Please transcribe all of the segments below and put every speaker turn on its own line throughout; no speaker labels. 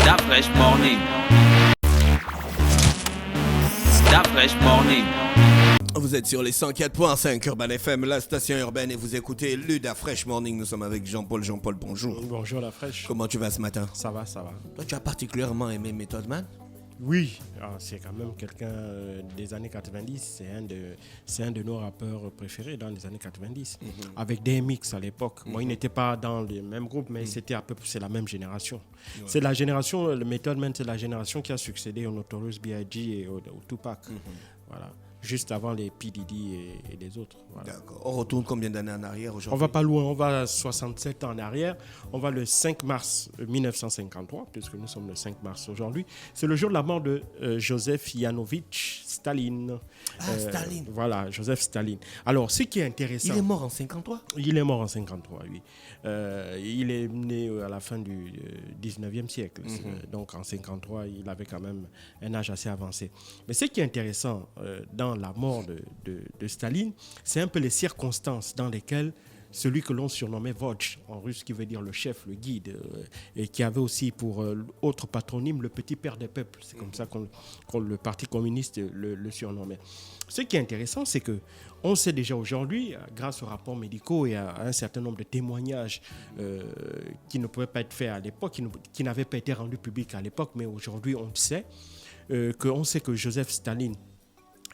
That fresh morning. That fresh morning.
Vous êtes sur les 104.5 Urban FM, la station urbaine, et vous écoutez Luda Fresh Morning. Nous sommes avec Jean-Paul. Jean-Paul, bonjour.
Bonjour la fraîche.
Comment tu vas ce matin?
Ça va, ça va.
Toi, tu as particulièrement aimé Method Man?
Oui, c'est quand même quelqu'un des années 90. C'est un de nos rappeurs préférés dans les années 90. Avec DMX à l'époque. Moi, il n'était pas dans le même groupe, mais c'est la même génération. Ouais. C'est la génération, le Method Man, c'est la génération qui a succédé au Notorious B.I.G. et au Tupac. Voilà. Juste avant les P. Diddy et les autres. Voilà.
D'accord. On retourne combien d'années en arrière aujourd'hui?
On va pas loin, on va 67 ans en arrière. On va le 5 mars 1953, puisque nous sommes le 5 mars aujourd'hui. C'est le jour de la mort de Joseph Yanovitch Staline.
Staline.
Voilà, Joseph Staline. Alors, ce qui est intéressant...
Il est mort en 53?
Il est mort en 53, oui. Il est né à la fin du 19e siècle. Donc, en 53, il avait quand même un âge assez avancé. Mais ce qui est intéressant dans la mort de Staline, c'est un peu les circonstances dans lesquelles celui que l'on surnommait Vodj, en russe, qui veut dire le chef, le guide, et qui avait aussi pour autre patronyme le petit père des peuples. C'est comme ça qu'on le Parti communiste le surnommait. Ce qui est intéressant, c'est que on sait déjà aujourd'hui, grâce aux rapports médicaux et à un certain nombre de témoignages qui ne pouvaient pas être faits à l'époque, qui n'avaient pas été rendus publics à l'époque, mais aujourd'hui on sait que Joseph Staline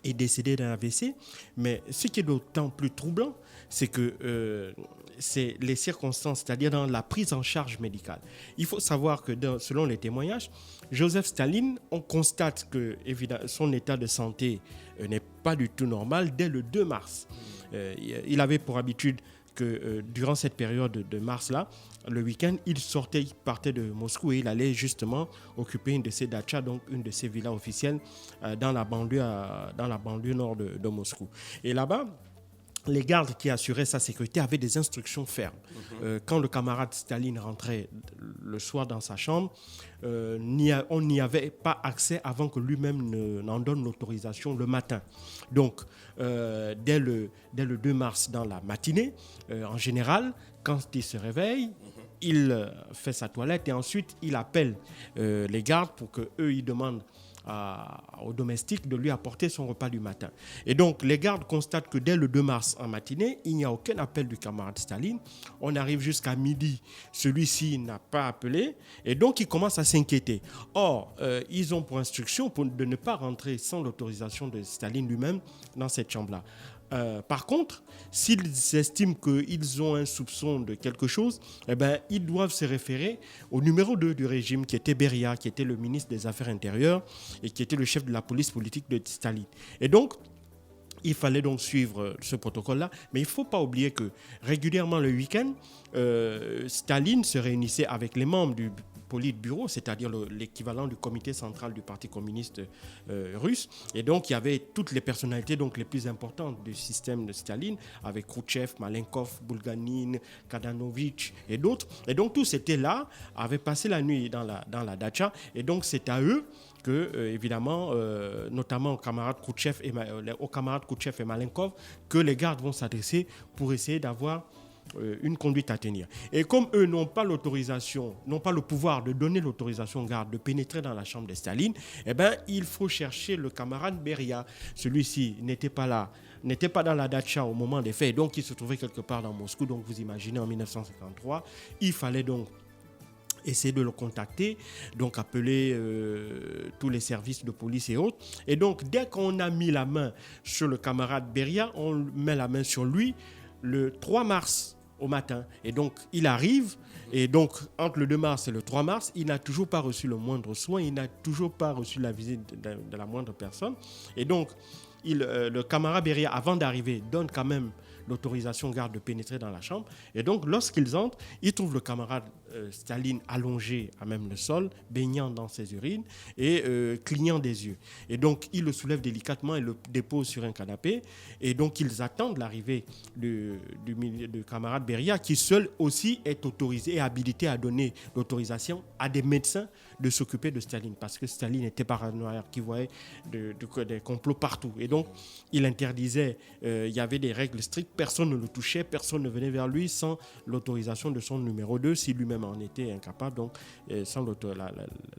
est décédé d'un AVC, mais ce qui est d'autant plus troublant, c'est que c'est les circonstances, c'est-à-dire dans la prise en charge médicale. Il faut savoir que selon les témoignages, Joseph Staline, on constate que évidemment, son état de santé n'est pas du tout normal dès le 2 mars. Il avait pour habitude que durant cette période de mars-là, le week-end, il partait de Moscou et il allait justement occuper une de ses dachas, donc une de ses villas officielles dans la banlieue nord de Moscou. Et là-bas, les gardes qui assuraient sa sécurité avaient des instructions fermes. Quand le camarade Staline rentrait le soir dans sa chambre, on n'y avait pas accès avant que lui-même n'en donne l'autorisation le matin. Donc, dès le 2 mars dans la matinée, en général, quand il se réveille, il fait sa toilette et ensuite il appelle les gardes pour qu'eux, ils demandent aux domestiques de lui apporter son repas du matin. Et donc, les gardes constatent que dès le 2 mars en matinée, il n'y a aucun appel du camarade Staline. On arrive jusqu'à midi, celui-ci n'a pas appelé, et donc ils commencent à s'inquiéter. Or, ils ont pour instruction de ne pas rentrer sans l'autorisation de Staline lui-même dans cette chambre-là. Par contre, s'ils estiment qu'ils ont un soupçon de quelque chose, eh ben, ils doivent se référer au numéro 2 du régime, qui était Beria, qui était le ministre des Affaires intérieures et qui était le chef de la police politique de Staline. Et donc, il fallait donc suivre ce protocole-là. Mais il ne faut pas oublier que régulièrement le week-end, Staline se réunissait avec les membres du Politburo, c'est-à-dire l'équivalent du comité central du Parti communiste russe. Et donc, il y avait toutes les personnalités donc, les plus importantes du système de Staline, avec Khrouchtchev, Malenkov, Bulganin, Kadanovitch et d'autres. Et donc, tous étaient là, avaient passé la nuit dans la dacha. Et donc, c'est à eux que, évidemment, notamment aux camarades Khrouchtchev et Malenkov, que les gardes vont s'adresser pour essayer d'avoir une conduite à tenir. Et comme eux n'ont pas l'autorisation, n'ont pas le pouvoir de donner l'autorisation aux gardes de pénétrer dans la chambre de Staline, eh ben, il faut chercher le camarade Beria. Celui-ci n'était pas là, n'était pas dans la dacha au moment des faits, et donc il se trouvait quelque part dans Moscou. Donc vous imaginez, en 1953, il fallait donc essayer de le contacter, donc appeler tous les services de police et autres. Et donc, dès qu'on a mis la main sur le camarade Beria, on met la main sur lui le 3 mars au matin. Et donc, il arrive, et donc, entre le 2 mars et le 3 mars, il n'a toujours pas reçu le moindre soin, il n'a toujours pas reçu la visite de la moindre personne. Et donc, le camarade Beria, avant d'arriver, donne quand même l'autorisation garde de pénétrer dans la chambre. Et donc, lorsqu'ils entrent, ils trouvent le camarade Staline allongé à même le sol, baignant dans ses urines et clignant des yeux. Et donc, ils le soulèvent délicatement et le déposent sur un canapé. Et donc, ils attendent l'arrivée du camarade Beria, qui seul aussi est autorisé et habilité à donner l'autorisation à des médecins de s'occuper de Staline, parce que Staline était paranoïaque, qui voyait des complots partout. Et donc, il interdisait, il y avait des règles strictes, personne ne le touchait, personne ne venait vers lui sans l'autorisation de son numéro 2. Si lui-même lui-même en était incapable, donc sans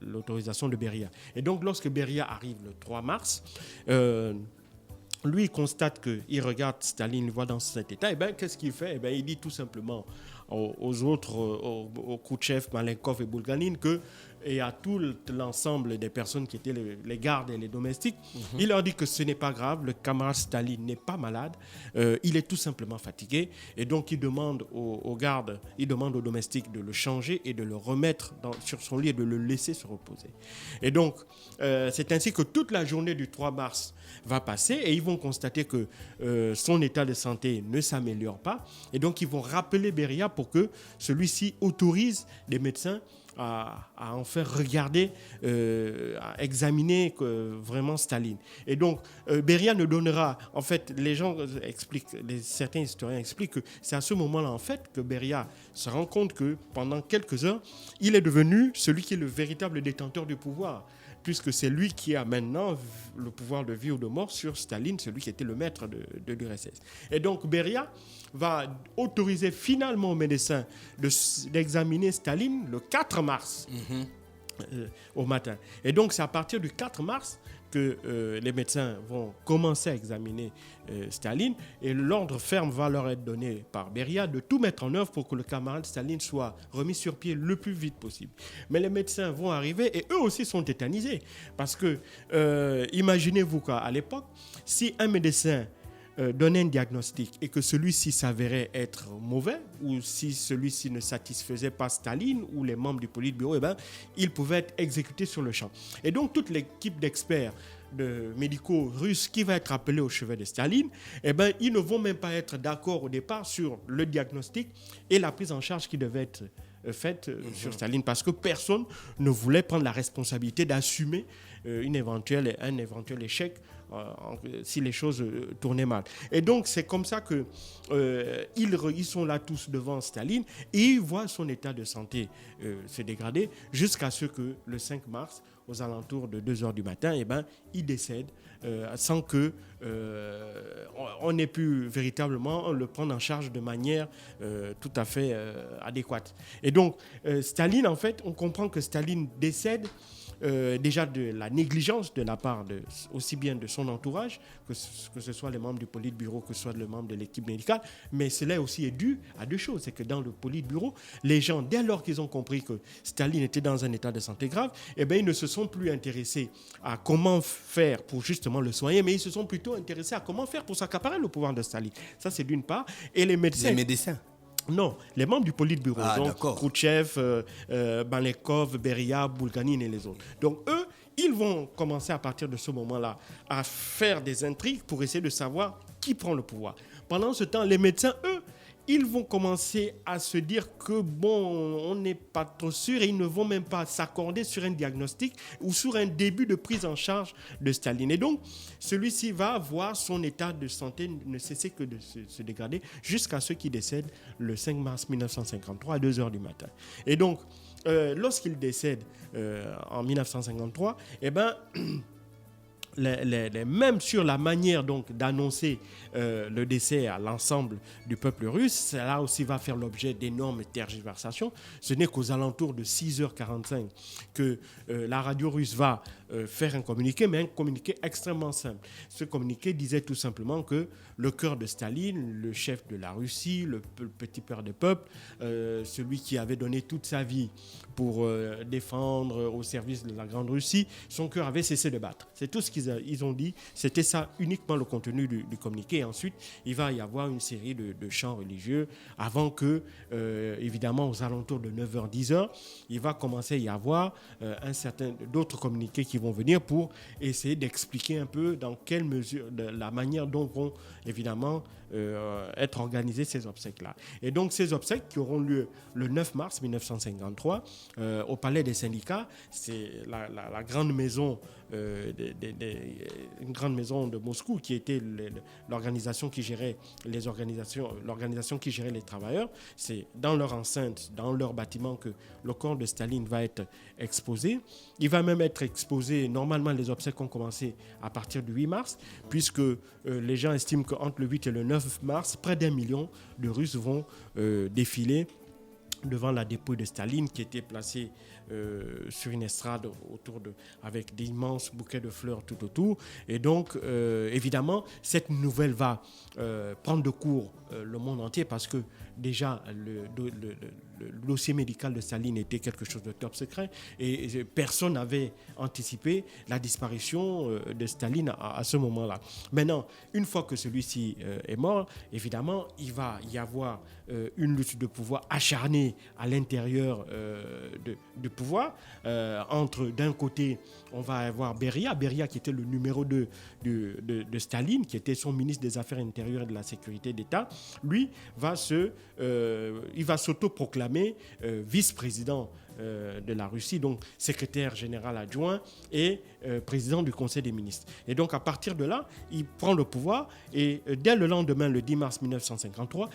l'autorisation de Beria. Et donc, lorsque Beria arrive le 3 mars, lui, il constate qu'il regarde Staline, il voit dans cet état, et bien, qu'est-ce qu'il fait? Il dit tout simplement aux autres, aux Khrouchtchev, Malenkov et Bulganin, et à tout l'ensemble des personnes qui étaient les gardes et les domestiques, il leur dit que ce n'est pas grave, le camarade Staline n'est pas malade, il est tout simplement fatigué, et donc il demande aux gardes, il demande aux domestiques de le changer et de le remettre sur son lit et de le laisser se reposer. Et donc, c'est ainsi que toute la journée du 3 mars va passer, et ils vont constater que son état de santé ne s'améliore pas, et donc ils vont rappeler Beria pour que celui-ci autorise les médecins à en faire regarder, à examiner vraiment Staline. Et donc, Beria ne donnera, en fait, les gens expliquent, certains historiens expliquent que c'est à ce moment-là, en fait, que Beria se rend compte que pendant quelques heures, il est devenu celui qui est le véritable détenteur du pouvoir, puisque c'est lui qui a maintenant le pouvoir de vie ou de mort sur Staline, celui qui était le maître de l'URSS. Et donc, Beria va autoriser finalement aux médecins d'examiner Staline le 4 mars au matin. Et donc, c'est à partir du 4 mars que les médecins vont commencer à examiner Staline, et l'ordre ferme va leur être donné par Beria de tout mettre en œuvre pour que le camarade Staline soit remis sur pied le plus vite possible. Mais les médecins vont arriver et eux aussi sont tétanisés, parce que imaginez-vous qu'à l'époque, si un médecin donnait un diagnostic et que celui-ci s'avérait être mauvais, ou si celui-ci ne satisfaisait pas Staline ou les membres du Politburo, il pouvait être exécuté sur le champ. Et donc toute l'équipe d'experts médicaux russes qui va être appelée au chevet de Staline, ils ne vont même pas être d'accord au départ sur le diagnostic et la prise en charge qui devait être faite sur Staline, parce que personne ne voulait prendre la responsabilité d'assumer un éventuel échec si les choses tournaient mal. Et donc, c'est comme ça que ils sont là tous devant Staline et ils voient son état de santé se dégrader jusqu'à ce que le 5 mars, aux alentours de 2h du matin, il décède sans que on ait pu véritablement le prendre en charge de manière tout à fait adéquate. Et donc, Staline, en fait, on comprend que Staline décède déjà de la négligence de la part aussi bien de son entourage, que ce soit les membres du Politburo, que ce soit les membres de l'équipe médicale, mais cela aussi est dû à deux choses. C'est que dans le Politburo, les gens, dès lors qu'ils ont compris que Staline était dans un état de santé grave, ils ne se sont plus intéressés à comment faire pour justement le soigner, mais ils se sont plutôt intéressés à comment faire pour s'accaparer le pouvoir de Staline. Ça, c'est d'une part. Et les médecins...
Les médecins?
Non, les membres du Politburo, donc Khrouchtchev, Malenkov, Beria, Bulganin et les autres. Donc eux, ils vont commencer à partir de ce moment-là à faire des intrigues pour essayer de savoir qui prend le pouvoir. Pendant ce temps, les médecins, eux, ils vont commencer à se dire que on n'est pas trop sûr, et ils ne vont même pas s'accorder sur un diagnostic ou sur un début de prise en charge de Staline. Et donc, celui-ci va voir son état de santé ne cesser que de se dégrader jusqu'à ce qu'il décède le 5 mars 1953 à 2h du matin. Et donc, lorsqu'il décède en 1953, même sur la manière donc d'annoncer le décès à l'ensemble du peuple russe, cela aussi va faire l'objet d'énormes tergiversations. Ce n'est qu'aux alentours de 6h45 que la radio russe va faire un communiqué, mais un communiqué extrêmement simple. Ce communiqué disait tout simplement que le cœur de Staline, le chef de la Russie, le petit père des peuples, celui qui avait donné toute sa vie pour défendre au service de la Grande Russie, son cœur avait cessé de battre. C'est tout ce qu'ils ont dit. C'était ça uniquement le contenu du communiqué. Et ensuite, il va y avoir une série de chants religieux avant que, évidemment, aux alentours de 9h, 10h, il va commencer à y avoir d'autres communiqués qui vont venir pour essayer d'expliquer un peu dans quelle mesure, la manière dont vont évidemment être organisés ces obsèques-là. Et donc ces obsèques qui auront lieu le 9 mars 1953 au Palais des Syndicats, c'est la grande maison, une grande maison de Moscou qui était l'organisation qui gérait l'organisation qui gérait les travailleurs. C'est dans leur enceinte, dans leur bâtiment que le corps de Staline va être exposé. Il va même être exposé, normalement les obsèques ont commencé à partir du 8 mars, puisque les gens estiment qu'entre le 8 et le 9 mars, près d'1 million de Russes vont défiler devant la dépouille de Staline qui était placée sur une estrade avec d'immenses bouquets de fleurs tout autour. Et donc, évidemment, cette nouvelle va prendre de court le monde entier parce que déjà, le dossier médical de Staline était quelque chose de top secret et personne n'avait anticipé la disparition de Staline à ce moment-là. Maintenant, une fois que celui-ci est mort, évidemment, il va y avoir une lutte de pouvoir acharnée à l'intérieur du pouvoir. Entre, d'un côté, on va avoir Beria qui était le numéro 2 de Staline, qui était son ministre des Affaires intérieures et de la Sécurité d'État. Lui il va s'auto-proclamer vice-président de la Russie, donc secrétaire général adjoint et président du Conseil des ministres. Et donc à partir de là, il prend le pouvoir et dès le lendemain, le 10 mars 1953,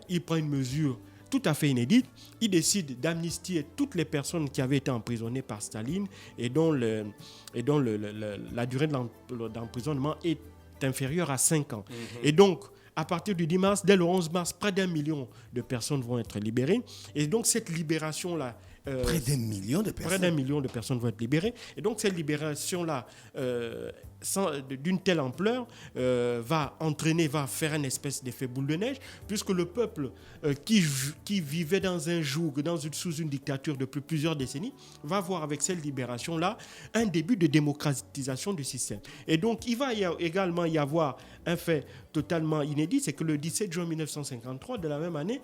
il prend une mesure tout à fait inédite. Il décide d'amnistier toutes les personnes qui avaient été emprisonnées par Staline et dont la durée d'emprisonnement est inférieure à 5 ans. Et donc, à partir du 10 mars, dès le 11 mars, près d'1 million de personnes vont être libérées. Et donc, cette libération-là...
près d'1 million de personnes.
Près d'1 million de personnes vont être libérées. Et donc, cette libération-là, d'une telle ampleur, va faire une espèce d'effet boule de neige, puisque le peuple qui vivait dans un joug, sous une dictature depuis plusieurs décennies, va voir avec cette libération-là un début de démocratisation du système. Et donc, il va également y avoir un fait totalement inédit, c'est que le 17 juin 1953 de la même année,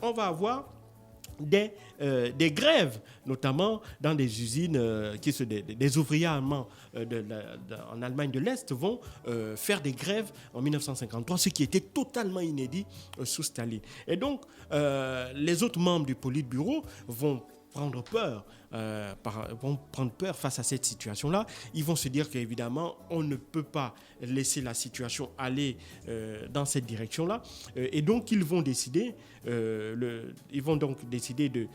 on va avoir des grèves, notamment dans des usines, des ouvriers allemands en Allemagne de l'Est vont faire des grèves en 1953, ce qui était totalement inédit sous Staline. Et donc, les autres membres du Politburo vont prendre peur face à cette situation-là. Ils vont se dire qu'évidemment, on ne peut pas laisser la situation aller dans cette direction-là. Et donc, ils vont décider de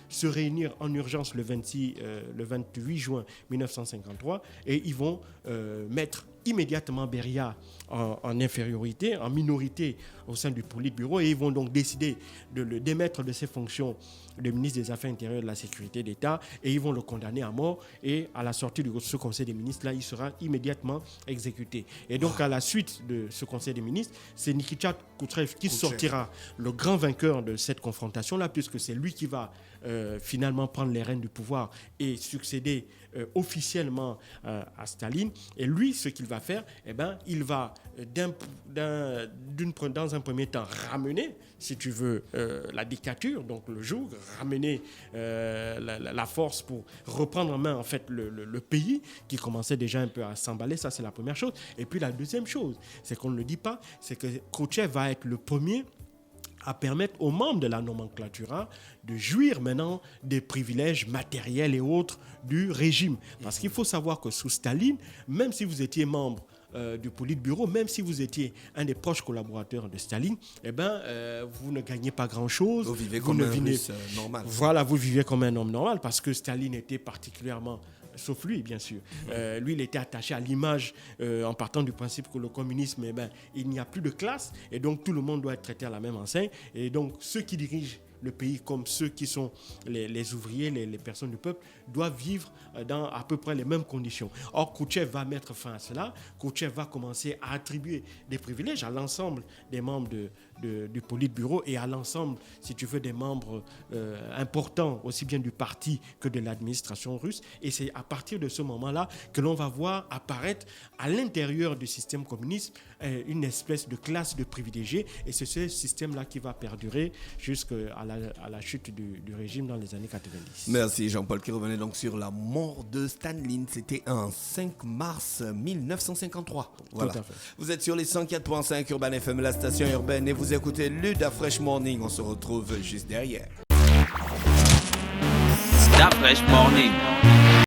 se réunir en urgence le 28 juin 1953 et ils vont mettre immédiatement Beria en infériorité, en minorité au sein du Politburo, et ils vont donc décider de le démettre de ses fonctions de ministre des Affaires intérieures et de la Sécurité d'État, et ils vont le condamner à mort, et à la sortie de ce Conseil des ministres, là, il sera immédiatement exécuté. Et donc, à la suite de ce Conseil des ministres, c'est Nikita Khrouchtchev qui sortira le grand vainqueur de cette confrontation-là, puisque c'est lui qui va finalement prendre les rênes du pouvoir et succéder officiellement à Staline. Et lui, ce qu'il va faire, il va dans un premier temps ramener, si tu veux, la dictature, donc le joug, ramener la force pour reprendre en main en fait le pays qui commençait déjà un peu à s'emballer. Ça, c'est la première chose. Et puis la deuxième chose, c'est qu'on ne le dit pas, c'est que Khrouchtchev va être le premier à permettre aux membres de la nomenclatura de jouir maintenant des privilèges matériels et autres du régime. Parce qu'il faut savoir que sous Staline, même si vous étiez membre du Politburo, même si vous étiez un des proches collaborateurs de Staline, vous ne gagnez pas grand-chose.
Vous vivez comme un Russe normal.
Voilà, vous vivez comme un homme normal parce que Staline était particulièrement... Sauf lui, bien sûr. Lui, il était attaché à l'image en partant du principe que le communisme, il n'y a plus de classe et donc tout le monde doit être traité à la même enseigne. Et donc, ceux qui dirigent le pays comme ceux qui sont les ouvriers, les personnes du peuple, doivent vivre dans à peu près les mêmes conditions. Or, Khrouchtchev va mettre fin à cela. Khrouchtchev va commencer à attribuer des privilèges à l'ensemble des membres du Politburo et à l'ensemble, si tu veux, des membres importants, aussi bien du parti que de l'administration russe. Et c'est à partir de ce moment-là que l'on va voir apparaître à l'intérieur du système communiste une espèce de classe de privilégiés. Et c'est ce système-là qui va perdurer jusqu'à la chute du régime dans les années 90.
Merci Jean-Paul qui revenait donc sur la mort de Staline. C'était un 5 mars 1953. Voilà.
Tout à fait.
Vous êtes sur les 104.5 Urban FM, la station urbaine, et vous écoutez Luda Fresh Morning. On se retrouve juste derrière.
Stop Fresh Morning.